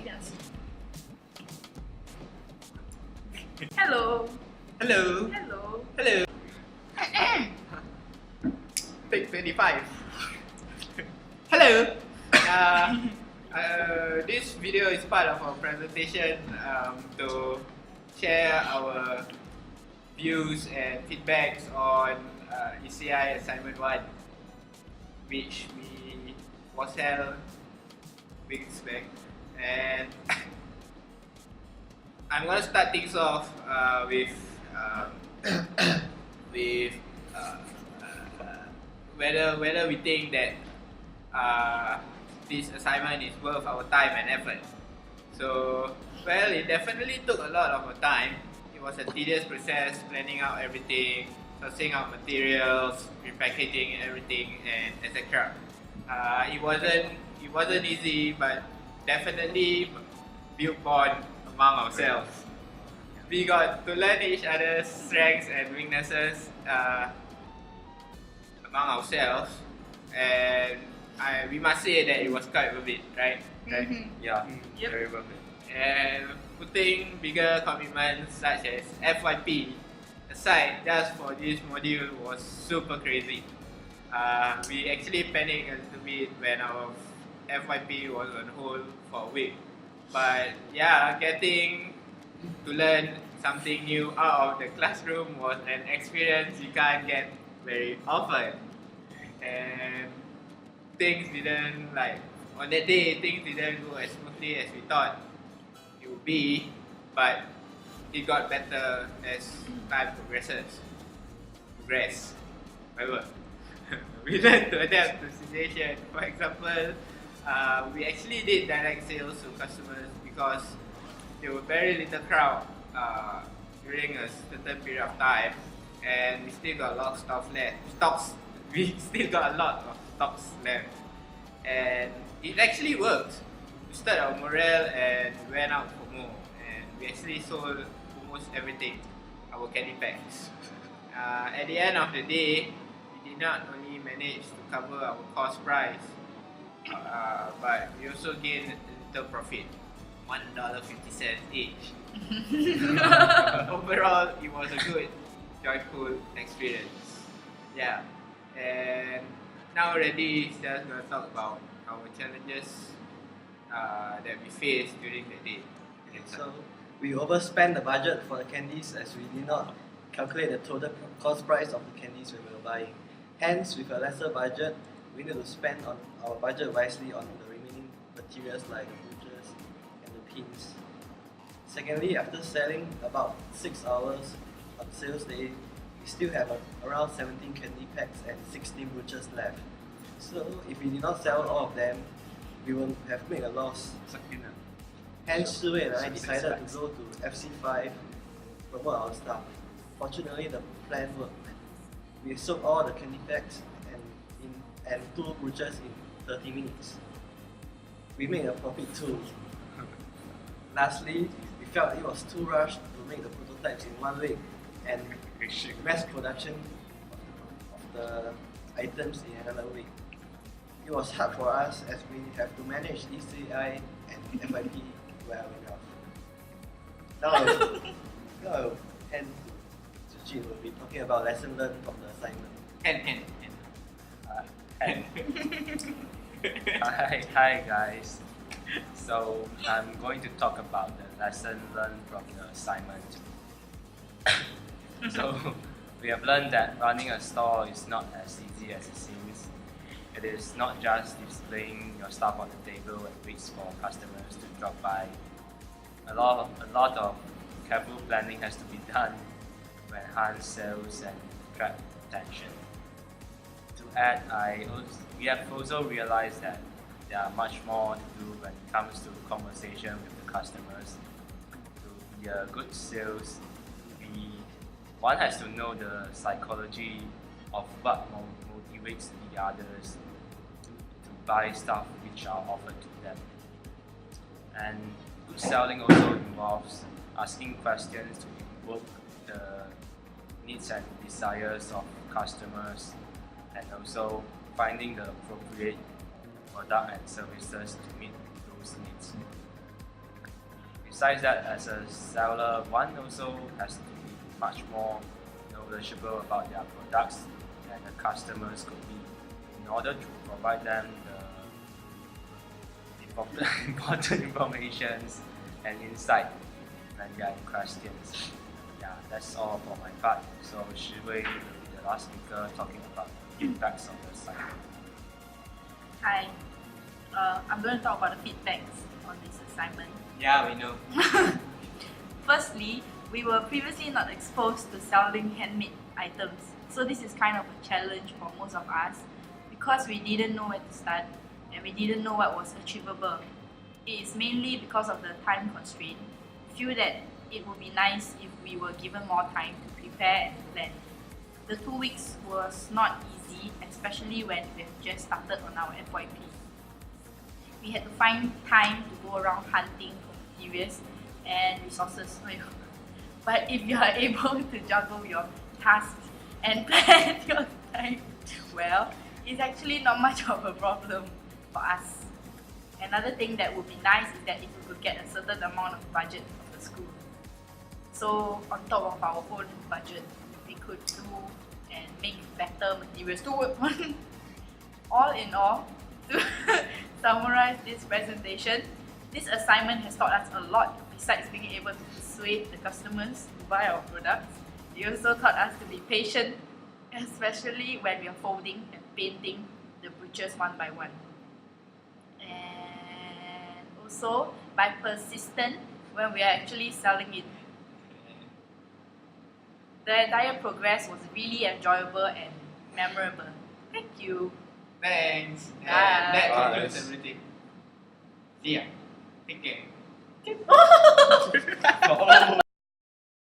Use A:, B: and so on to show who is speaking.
A: audience. Hello.
B: Hello.
A: Hello.
B: Hello. Take 25. Hello. This video is part of our presentation to share our views and feedbacks on ECI Assignment 1, which we was held weeks back, and I'm gonna start things off with whether we think that this assignment is worth our time and effort. So, well, it definitely took a lot of our time. It was a tedious process, planning out everything, sourcing out materials, repackaging everything, and etc. It wasn't easy, but definitely built bond among ourselves. We got to learn each other's strengths and weaknesses among ourselves, and we must say that it was quite worth it, right?
C: Yeah,
A: Yep.
C: very worth it.
B: And putting bigger commitments such as FYP aside just for this module was super crazy. We actually panicked a little bit when our FYP was on hold for a week. But yeah, getting to learn something new out of the classroom was an experience you can't get very often. And things didn't on that day, things didn't go as smoothly as we thought it would be, but it got better as time progresses. Whatever. We learned to adapt to the situation. For example, we actually did direct sales to customers because there were very little crowd during a certain period of time, and we still got a lot of stuff left. We still got a lot of stocks left, and it actually worked. We started our morale and went out for more, and we actually sold almost everything, our candy packs. At the end of the day, we did not only manage to cover our cost price, but we also gained a little profit, $1.50 each. Overall, it was a good, joyful experience. Yeah, and now already just gonna talk about our challenges that we faced during the day.
D: So we overspent the budget for the candies as we did not calculate the total cost price of the candies we were buying. Hence, with a lesser budget, we need to spend on our budget wisely on the remaining materials like the butchers and the pins. Secondly, after selling about 6 hours on sales day, we still have around 17 candy packs and 16 butchers left. So if we did not sell all of them, we will have made a loss. Hence, Shi Wei and I decided to go to FC5 to promote our stuff. Fortunately, the plan worked. We sold all the candy packs and 2 butchers in 30 minutes. We made a profit too. Lastly, we felt it was too rushed to make the prototypes in 1 week and mass production of the items in another week. It was hard for us as we have to manage ECI and FYP well enough. Now I'll hand to Jin, who will be talking about lesson learned from the assignment.
C: Hi guys. So I'm going to talk about the lesson learned from the assignment. So we have learned that running a store is not as easy as it seems. It is not just displaying your stuff on the table and waits for customers to drop by. A lot of careful planning has to be done to enhance sales and attract attention. To add, we have also realized that there are much more to do when it comes to conversation with the customers. To be a good sales, one has to know the psychology of what motivates the others to buy stuff which are offered to them. And good selling also involves asking questions to evoke the needs and desires of customers, and also finding the appropriate product and services to meet those needs. Besides that, as a seller, one also has to be much more knowledgeable about their products than the customers could be, in order to provide them the important information and insight when they are in questions. Yeah, that's all for my part. So Shi Wei will be the last speaker talking about impacts of the site.
A: Hi. I'm going to talk about the feedbacks on this assignment.
B: Yeah, we know.
A: Firstly, we were previously not exposed to selling handmade items. So this is kind of a challenge for most of us because we didn't know where to start and we didn't know what was achievable. It is mainly because of the time constraint. Feel that it would be nice if we were given more time to prepare and plan. The 2 weeks was not easy, especially when we have just started on our FYP. We had to find time to go around hunting for materials and resources. But if you are able to juggle your tasks and plan your time well, it's actually not much of a problem for us. Another thing that would be nice is that if we could get a certain amount of budget from the school. So on top of our own budget, we could do and make better materials to work on. All in all, to summarize this presentation, this assignment has taught us a lot besides being able to persuade the customers to buy our products. It also taught us to be patient, especially when we are folding and painting the butchers one by one. And also by persistent when we are actually selling it. The entire progress was really enjoyable and memorable. Thank you.
B: Thanks.
A: Bye.
B: And that
C: Bye.
B: concludes everything. See ya. Take care.